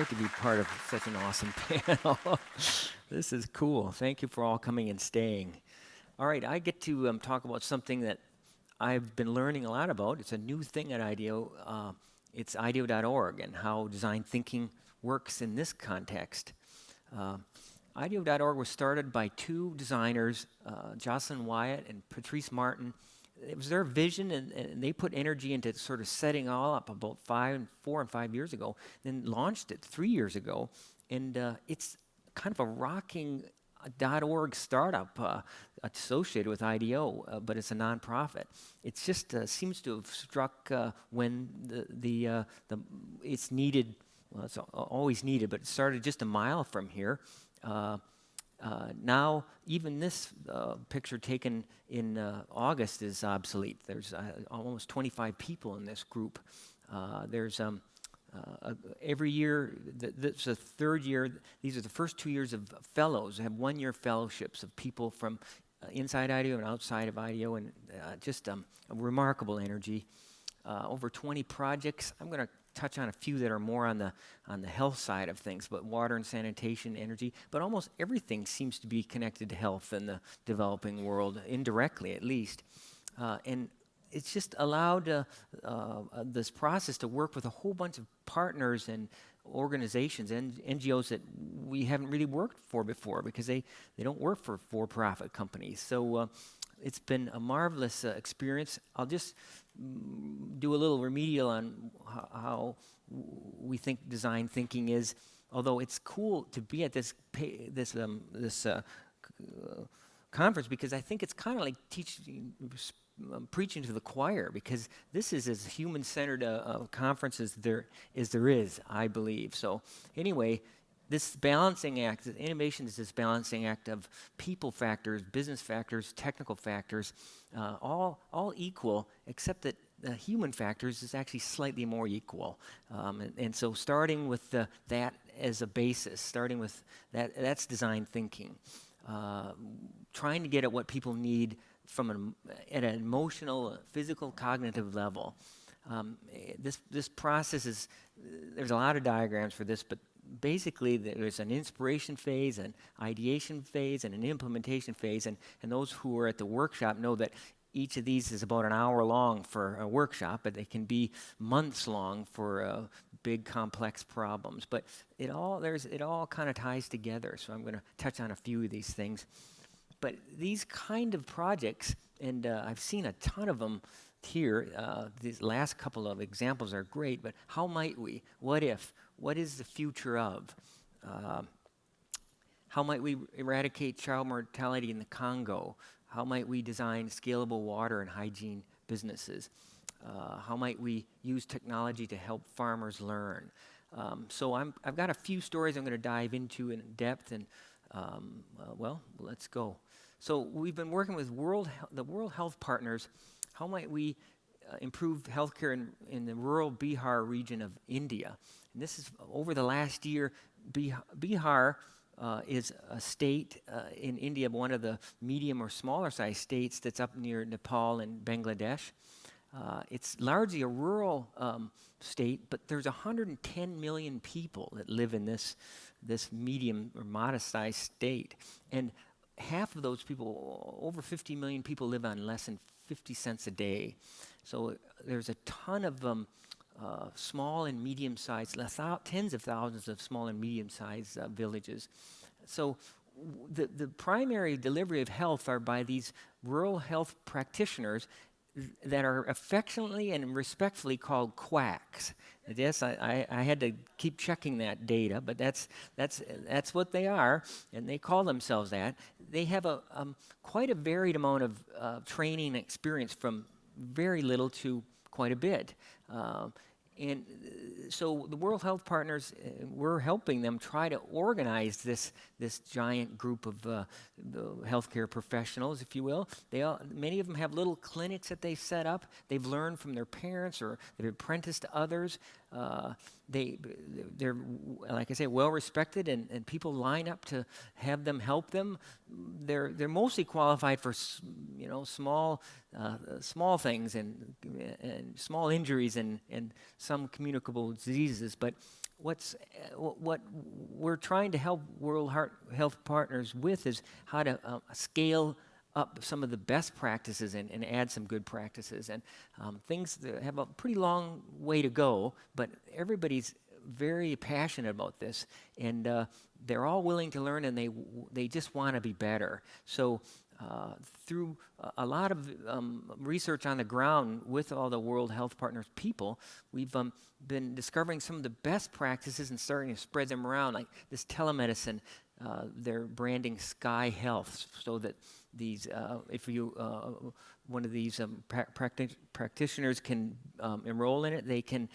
great to be part of such an awesome panel. This is cool. Thank you for all coming and staying. All right, I get to talk about something that I've been learning a lot about. It's a new thing at IDEO. It's IDEO.org and how design thinking works in this context. Uh, IDEO.org was started by two designers, Jocelyn Wyatt and Patrice Martin. It was their vision, and they put energy into sort of setting all up about 4 and 5 years ago, then launched it 3 years ago. And it's kind of a rocking .org startup associated with IDEO, but it's a nonprofit. It just seems to have struck when it's needed. Well, it's always needed, but it started just a mile from here. Now, even this picture taken in August is obsolete. There's almost 25 people in this group. There's every year, it's the third year. These are the first 2 years of fellows. They have 1-year fellowships of people from inside IDEO and outside of IDEO, and just a remarkable energy. Over 20 projects. I'm going to touch on a few that are more on the health side of things, but water and sanitation, energy, but almost everything seems to be connected to health in the developing world, indirectly at least. And it's just allowed this process to work with a whole bunch of partners and organizations and NGOs that we haven't really worked for before because they don't work for profit companies. So it's been a marvelous experience. I'll just do a little remedial on how we think design thinking is. Although it's cool to be at this conference, because I think it's kind of like preaching to the choir, because this is as human-centered a conference as there is, I believe. So anyway, this balancing act, innovation is this balancing act of people factors, business factors, technical factors, all equal, except that the human factors is actually slightly more equal. And so starting with that as a basis, starting with that's design thinking. Trying to get at what people need at an emotional, physical, cognitive level. This process is, there's a lot of diagrams for this, but basically there's an inspiration phase, an ideation phase, and an implementation phase, and those who are at the workshop know that each of these is about an hour long for a workshop, but they can be months long for big, complex problems. But it all kind of ties together, so I'm going to touch on a few of these things. But these kind of projects, and I've seen a ton of them here, these last couple of examples are great, but how might we? What if? What is the future of? How might we eradicate child mortality in the Congo? How might we design scalable water and hygiene businesses? How might we use technology to help farmers learn? So I've got a few stories I'm going to dive into in depth, and let's go. So we've been working with the World Health Partners. How might we improve healthcare in the rural Bihar region of India? And this is over the last year. Bihar is a state in India, one of the medium or smaller sized states that's up near Nepal and Bangladesh. It's largely a rural state, but there's 110 million people that live in this medium or modest sized state. And half of those people, over 50 million people, live on less than 50 cents a day. So there's a ton of small and medium-sized, tens of thousands of small and medium-sized villages. So the primary delivery of health are by these rural health practitioners that are affectionately and respectfully called quacks. Yes, I had to keep checking that data, but that's what they are, and they call themselves that. They have quite a varied amount of training and experience, from very little to quite a bit. And so the World Health Partners, we're helping them try to organize this giant group of the healthcare professionals, if you will. Many of them have little clinics that they set up. They've learned from their parents, or they've apprenticed to others. They're, like I say, well respected, and people line up to have them help them. They're mostly qualified for small things and small injuries and some communicable diseases. But what we're trying to help Health Partners with is how to scale up some of the best practices and add some good practices, and things that have a pretty long way to go, but everybody's very passionate about this, and they're all willing to learn, and they just want to be better. So through a lot of research on the ground with all the World Health Partners people, we've been discovering some of the best practices and starting to spread them around, like this telemedicine. They're branding Sky Health, so that these, if you one of these practitioners can enroll in it, they can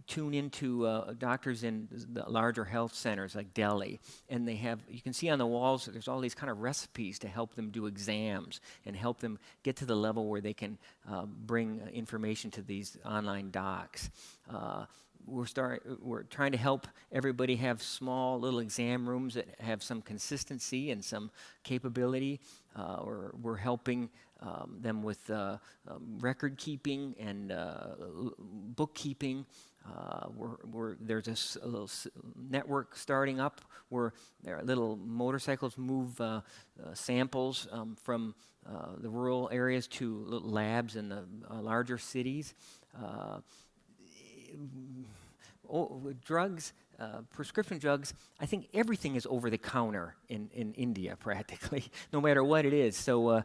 tune into doctors in the larger health centers like Delhi, and they have, you can see on the walls, there's all these kind of recipes to help them do exams and help them get to the level where they can bring information to these online docs. We're trying to help everybody have small little exam rooms that have some consistency and some capability. We're helping them with record keeping and bookkeeping. There's a little network starting up where their little motorcycles move samples from the rural areas to little labs in the larger cities. Drugs, prescription drugs, I think everything is over the counter in India practically, no matter what it is. So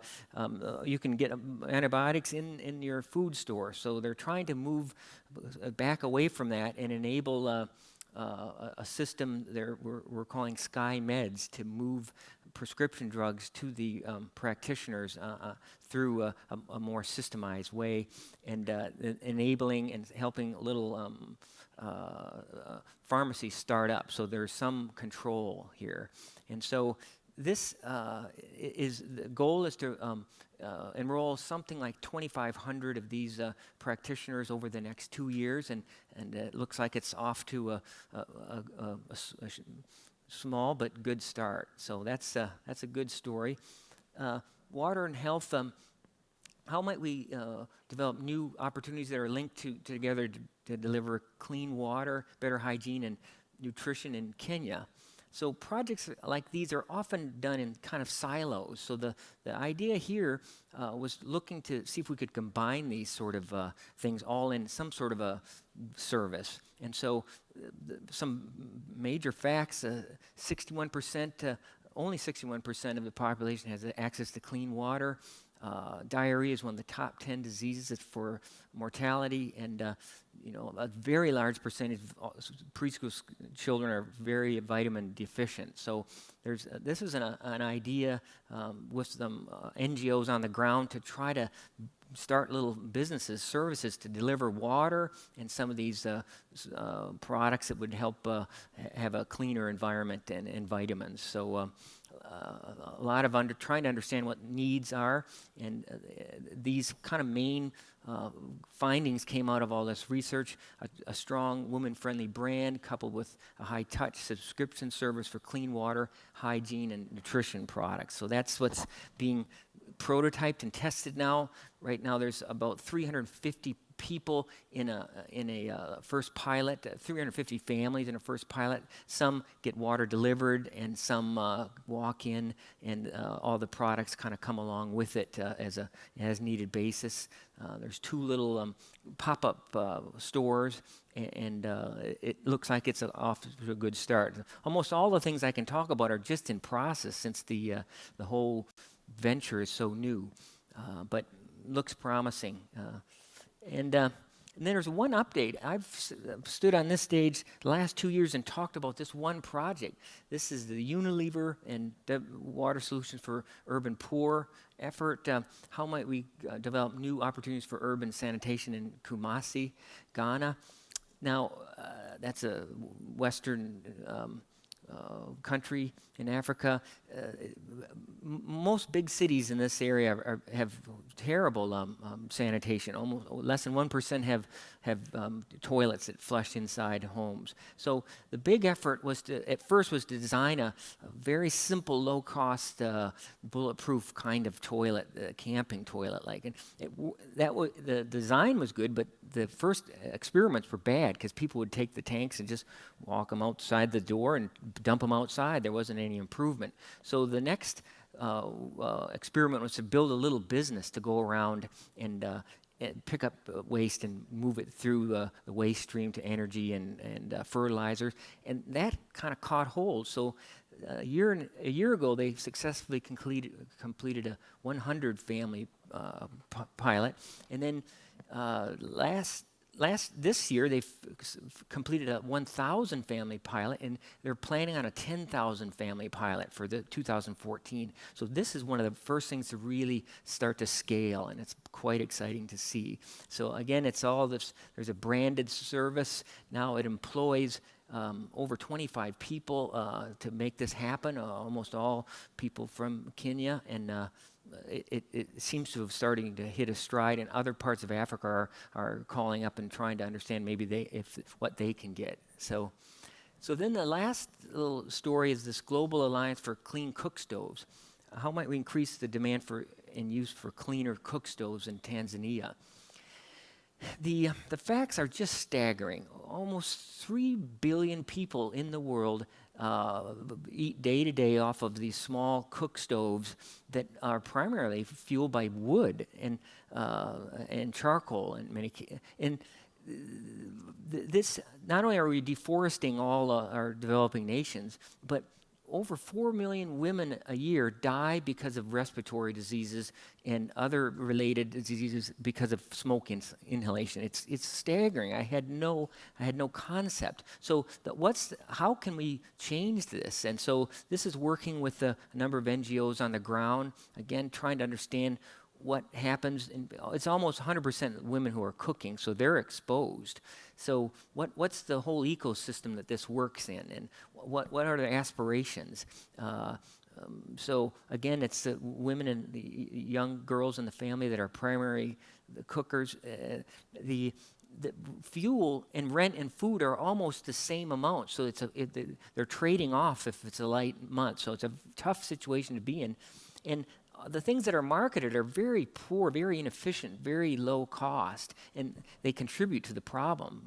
you can get antibiotics in your food store. So they're trying to move back away from that and enable a system we're calling Sky Meds to move prescription drugs to the practitioners through a more systemized way, and enabling and helping little pharmacies start up. So there's some control here. And so this the goal is to enroll something like 2,500 of these practitioners over the next 2 years, and it looks like it's off to a small but good start. So that's a good story. Water and health. How might we develop new opportunities that are linked together to deliver clean water, better hygiene, and nutrition in Kenya? So projects like these are often done in kind of silos. So the idea here was looking to see if we could combine these sort of things all in some sort of a service. And so some major facts, 61%, only 61% of the population has access to clean water. Diarrhea is one of the top 10 diseases for mortality, and a very large percentage of preschool children are very vitamin deficient. So this is an idea with some NGOs on the ground to try to start little businesses, services to deliver water and some of these products that would help have a cleaner environment and vitamins. So a lot of trying to understand what needs are, and these kind of main findings came out of all this research. A strong woman-friendly brand coupled with a high-touch subscription service for clean water, hygiene, and nutrition products. So that's what's being prototyped and tested now. Right now there's about 350 people in a first pilot, 350 families in a first pilot. Some get water delivered, and some walk in, and all the products kind of come along with it as needed basis. There's 2 little pop-up stores, and it looks like it's off to a good start. Almost all the things I can talk about are just in process, since the whole venture is so new, but looks promising. And then there's one update. I've stood on this stage the last 2 years and talked about this one project. This is the Unilever and Water Solutions for Urban Poor effort. How might we develop new opportunities for urban sanitation in Kumasi, Ghana? Now, that's a Western country in Africa. Most big cities in this area have terrible sanitation. Almost less than 1% have toilets that flush inside homes. So the big effort was at first to design a very simple, low-cost, bulletproof kind of toilet, camping toilet, like. And the design was good, but the first experiments were bad because people would take the tanks and just walk them outside the door and dump them outside. There wasn't any improvement. So the next experiment was to build a little business to go around and pick up waste and move it through the waste stream to energy and fertilizers. And that kind of caught hold. So a year ago, they successfully completed a 100 family pilot. And then this year, they've completed a 1,000 family pilot, and they're planning on a 10,000 family pilot for the 2014. So this is one of the first things to really start to scale, and it's quite exciting to see. So again, it's all this. There's a branded service now. It employs over 25 people to make this happen. Almost all people from Kenya, and it seems to have starting to hit a stride, and other parts of Africa are calling up and trying to understand maybe what they can get. So then the last little story is this Global Alliance for Clean Cookstoves. How might we increase the demand for and use for cleaner cookstoves in Tanzania? The facts are just staggering. Almost 3 billion people in the world eat day to day off of these small cook stoves that are primarily fueled by wood and charcoal and this, not only are we deforesting all our developing nations, but over 4 million women a year die because of respiratory diseases and other related diseases because of smoke inhalation. It's staggering. I had no concept. So how can we change this? And so this is working with a number of NGOs on the ground, again, trying to understand what happens. It's almost 100% women who are cooking, so they're exposed. So what's the whole ecosystem that this works in, and what are the aspirations? So again, it's the women and the young girls in the family that are primary cookers. The fuel and rent and food are almost the same amount, so they're trading off if it's a light month. So it's a tough situation to be in, and the things that are marketed are very poor, very inefficient, very low cost, and they contribute to the problem.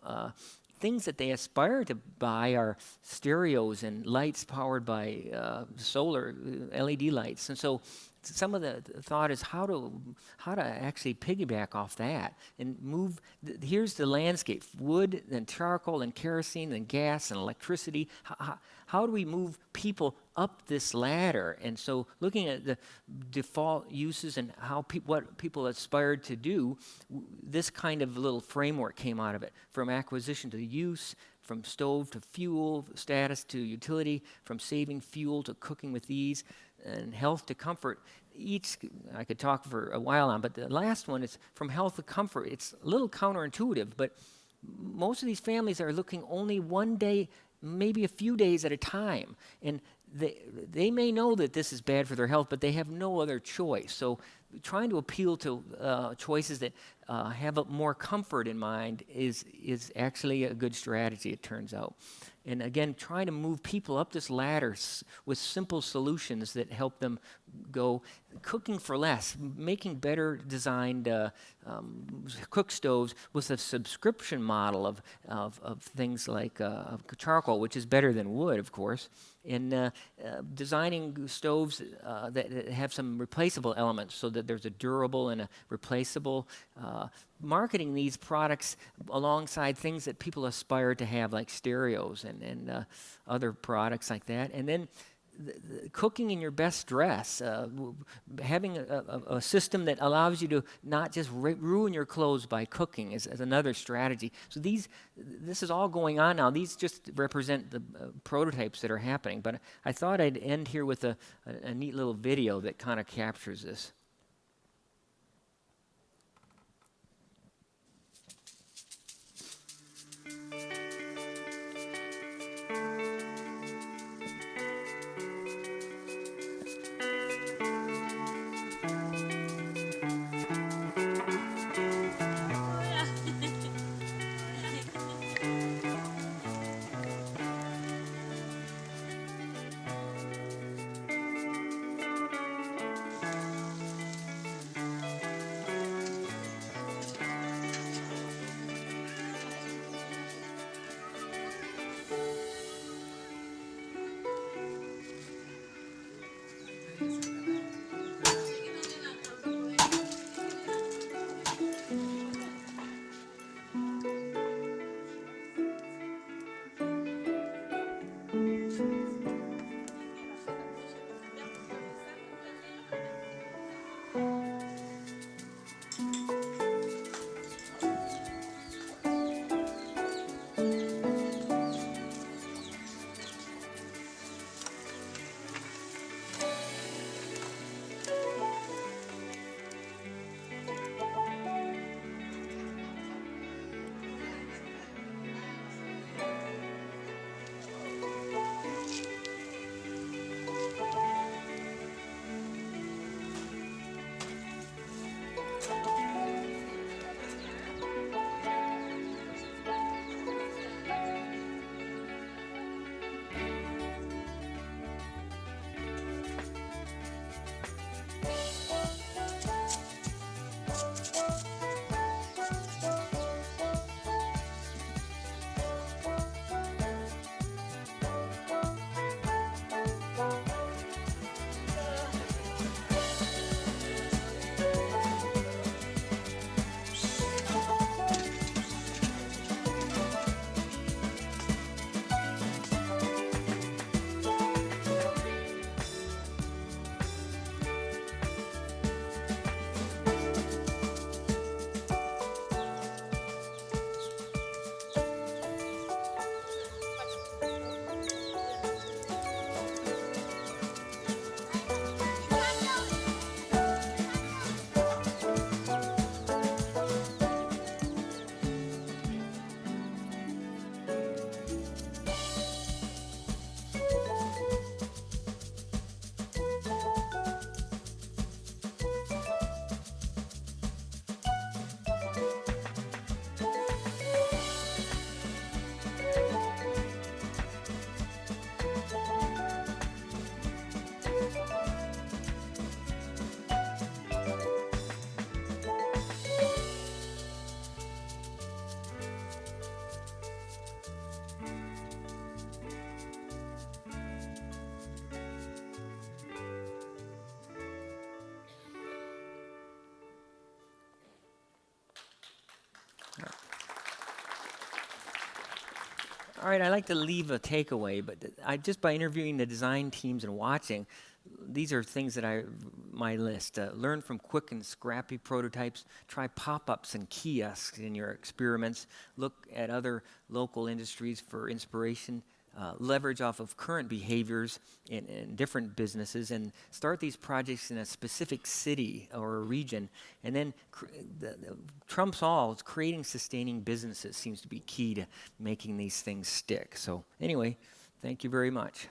Things that they aspire to buy are stereos and lights powered by solar LED lights. And so some of the thought is how to actually piggyback off that and move. Here's the landscape: wood, then charcoal, then kerosene, then gas and electricity. How do we move people up this ladder? And so looking at the default uses and what people aspired to do, this kind of little framework came out of it, from acquisition to use, from stove to fuel, status to utility, from saving fuel to cooking with ease, and health to comfort. Each, I could talk for a while on, but the last one is from health to comfort. It's a little counterintuitive, but most of these families are looking only one day, maybe a few days at a time. And they may know that this is bad for their health, but they have no other choice. So trying to appeal to choices that have more comfort in mind is actually a good strategy, it turns out. And again, trying to move people up this ladder with simple solutions that help them go cooking for less, making better designed cook stoves with a subscription model of things like charcoal, which is better than wood, of course, and designing stoves that have some replaceable elements so that there's a durable and a replaceable. Marketing these products alongside things that people aspire to have, like stereos and other products like that. And then cooking in your best dress, having a system that allows you to not just ruin your clothes by cooking is another strategy. So this is all going on now. These just represent the prototypes that are happening. But I thought I'd end here with a neat little video that kind of captures this. All right, I like to leave a takeaway, but just by interviewing the design teams and watching, these are things that my list. Learn from quick and scrappy prototypes. Try pop-ups and kiosks in your experiments. Look at other local industries for inspiration. Leverage off of current behaviors in different businesses and start these projects in a specific city or a region. And then trumps all, is creating sustaining businesses seems to be key to making these things stick. So anyway, thank you very much.